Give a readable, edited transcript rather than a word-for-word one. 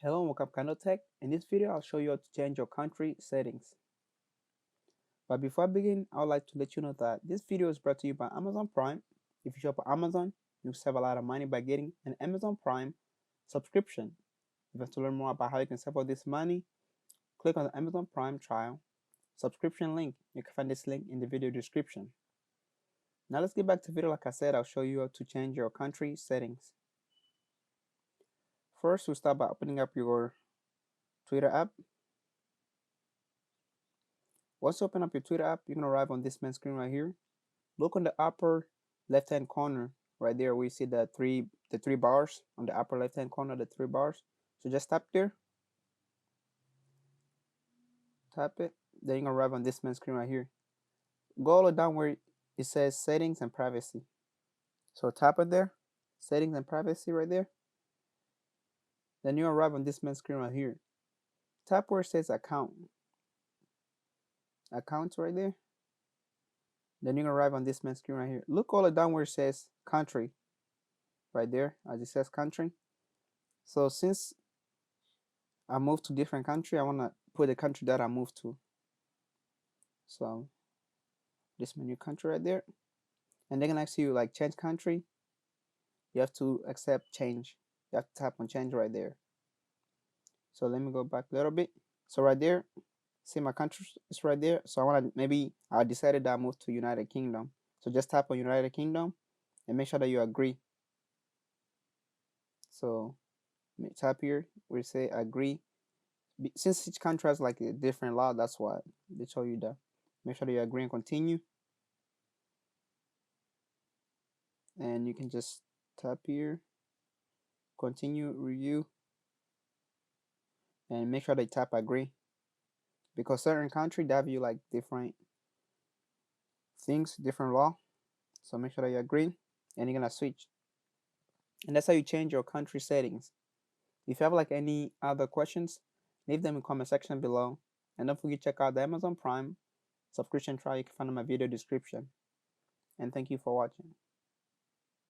Hello and welcome to KahindoTech. In this video, I'll show you how to change your country settings. But before I begin, I would like to let you know that this video is brought to you by Amazon Prime. If you shop on Amazon, you save a lot of money by getting an Amazon Prime subscription. If you want to learn more about how you can save all this money, click on the Amazon Prime trial subscription link. You can find this link in the video description. Now let's get back to the video. Like I said, I'll show you how to change your country settings. First, we'll start by opening up your Twitter app. Once you open up your Twitter app, you're going to arrive on this main screen right here. Look on the upper left-hand corner right there where you see the three bars on the upper left-hand corner, the 3 bars. So just tap there. Tap it. Then you're going to arrive on this main screen right here. Go all the way down where it says Settings and Privacy. So tap it there. Settings and Privacy right there. Then you arrive on this main screen right here. Tap where it says Account. Accounts right there. Then you're gonna arrive on this main screen right here. Look all the way down where it says country right there, as it says country. So since I moved to different country, I want to put the country that I moved to. So this menu country right there, and they're gonna ask you like change country. You have to accept change. You have to tap on change right there. So let me go back a little bit. So right there, see my country is right there. So I want to, maybe I decided that I moved to United Kingdom. So just tap on United Kingdom and make sure that you agree. So tap here where you say agree. Since each country has like a different law, that's why they show you that. Make sure that you agree and continue. And you can just tap here, continue, review, and make sure they tap agree. Because certain country they have you like different things, different law. So make sure that you agree and you're gonna switch. And that's how you change your country settings. If you have like any other questions, leave them in the comment section below. And don't forget to check out the Amazon Prime subscription trial. You can find in my video description. And thank you for watching.